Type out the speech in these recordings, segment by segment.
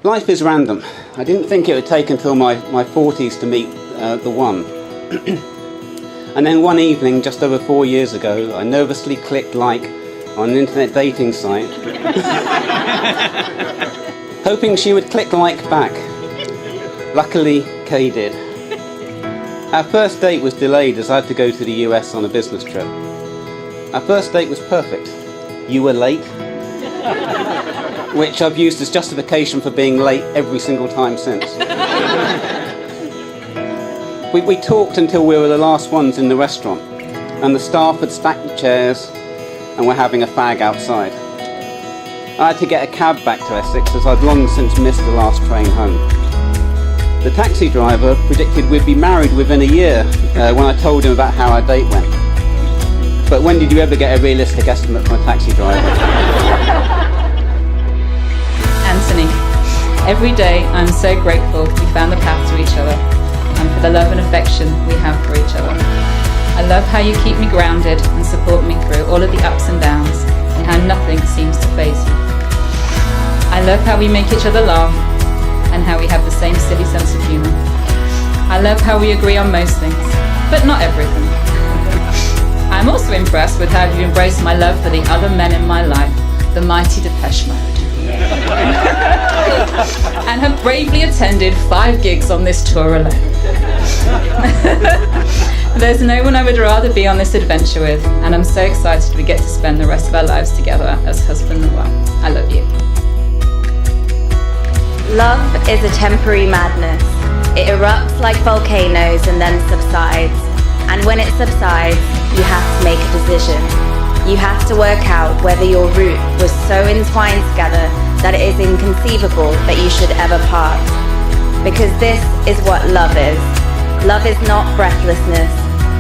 Life is random. I didn't think it would take until my 40s to meet the one. And then one evening, just over 4 years ago, I nervously clicked like on an internet dating site, hoping she would click like back. Luckily, Kay did. Our first date was delayed as I had to go to the US on a business trip. Our first date was perfect. You were late, which I've used as justification for being late every single time since. We talked until we were the last ones in the restaurant, and the staff had stacked the chairs and were having a fag outside. I had to get a cab back to Essex as I'd long since missed the last train home. The taxi driver predicted we'd be married within a year when I told him about how our date went. But when did you ever get a realistic estimate from a taxi driver? Antony, every day I'm so grateful we found the path to each other and for the love and affection we have for each other. I love how you keep me grounded and support me through all of the ups and downs and how nothing seems to faze you. I love how we make each other laugh and how we have the same silly sense of humour. I love how we agree on most things, but not everything. I'm also impressed with how you embrace my love for the other men in my life, the mighty Depeche Mode, and have bravely attended 5 gigs on this tour alone. There's no one I would rather be on this adventure with, and I'm so excited we get to spend the rest of our lives together as husband and wife. I love you. Love is a temporary madness. It erupts like volcanoes and then subsides. And when it subsides, you have to make a decision. You have to work out whether your root was so entwined together that it is inconceivable that you should ever part. Because this is what love is. Love is not breathlessness.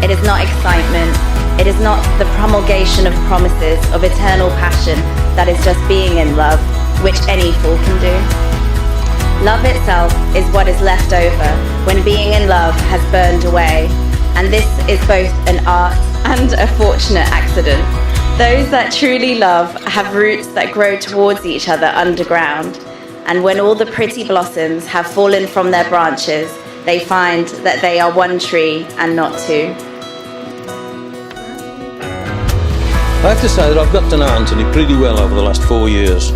It is not excitement. It is not the promulgation of promises of eternal passion that is just being in love, which any fool can do. Love itself is what is left over when being in love has burned away. And this is both an art and a fortunate accident. Those that truly love have roots that grow towards each other underground. And when all the pretty blossoms have fallen from their branches, they find that they are one tree and not two. I have to say that I've got to know Antony pretty well over the last 4 years.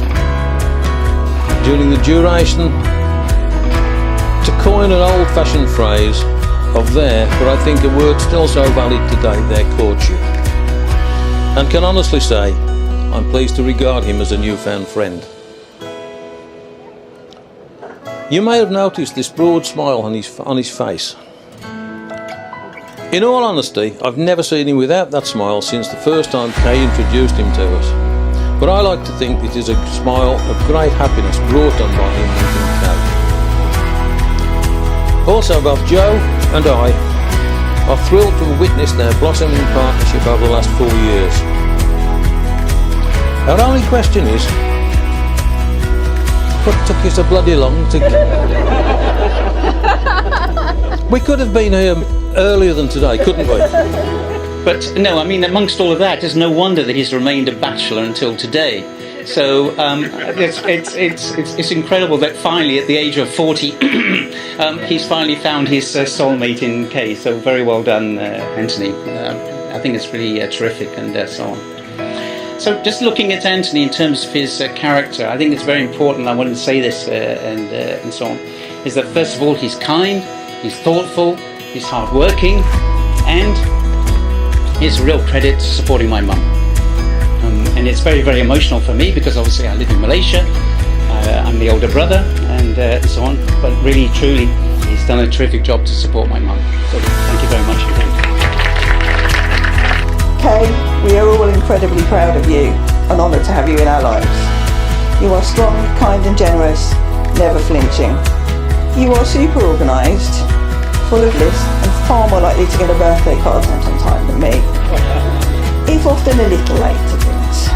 During the duration, to coin an old-fashioned phrase of their, but I think a word still so valid today, their courtship. And can honestly say, I'm pleased to regard him as a newfound friend. You may have noticed this broad smile on his face. In all honesty, I've never seen him without that smile since the first time Kay introduced him to us. But I like to think it is a smile of great happiness brought on by him meeting Kay. Also, both Joe and I are thrilled to have witnessed their blossoming partnership over the last 4 years. Our only question is, what took you so bloody long to We could have been here earlier than today, couldn't we? But no, I mean, amongst all of that, it's no wonder that he's remained a bachelor until today. So it's incredible that finally, at the age of 40, he's finally found his soulmate in Kay. So very well done, Antony. I think it's really terrific, and so on. So just looking at Antony in terms of his character, I think it's very important. I wanted to say this and so on. Is that first of all, he's kind, he's thoughtful, he's hardworking, and he's a real credit to supporting my mum. And it's very, very emotional for me because obviously I live in Malaysia. I'm the older brother and so on. But really, truly, he's done a terrific job to support my mum. So thank you very much again. Kay, we are all incredibly proud of you and honoured to have you in our lives. You are strong, kind and generous, never flinching. You are super organised, full of lists and far more likely to get a birthday card sent on time than me. If often a little late to things.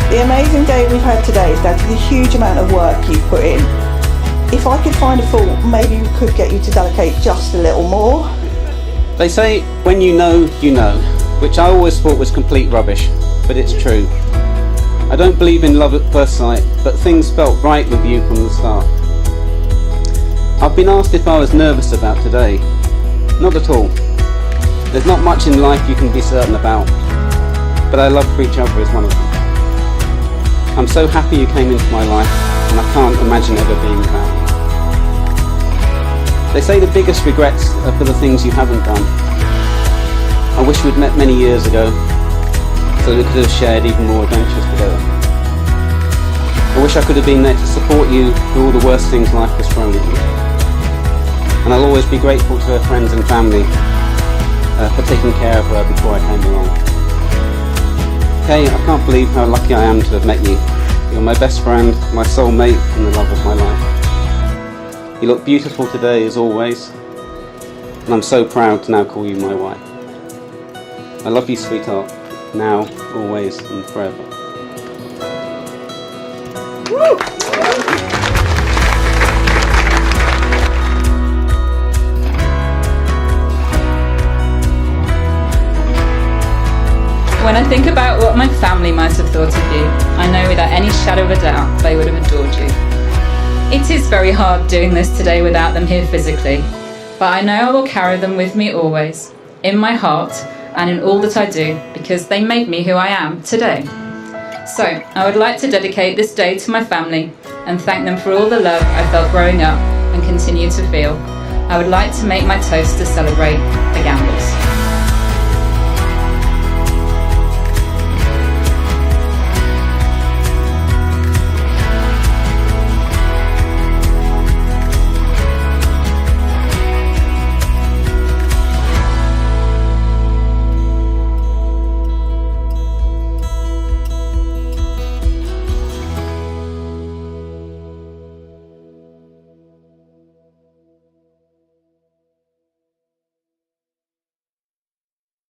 The amazing day we've had today is down to the huge amount of work you've put in. If I could find a fault, maybe we could get you to delegate just a little more. They say, when you know, which I always thought was complete rubbish, but it's true. I don't believe in love at first sight, but things felt right with you from the start. I've been asked if I was nervous about today. Not at all. There's not much in life you can be certain about, but our love for each other is one of them. I'm so happy you came into my life, and I can't imagine ever being without you. They say the biggest regrets are for the things you haven't done. I wish we'd met many years ago, so that we could have shared even more adventures together. I wish I could have been there to support you through all the worst things life has thrown at you. And I'll always be grateful to her friends and family for taking care of her before I came along. Kay, I can't believe how lucky I am to have met you. You're my best friend, my soulmate, and the love of my life. You look beautiful today as always, and I'm so proud to now call you my wife. I love you, sweetheart, now, always, and forever. When I think about what my family might have thought of you, I know without any shadow of a doubt they would have adored you. It is very hard doing this today without them here physically, but I know I will carry them with me always, in my heart and in all that I do, because they made me who I am today. So, I would like to dedicate this day to my family and thank them for all the love I felt growing up and continue to feel. I would like to make my toast to celebrate the Gambles.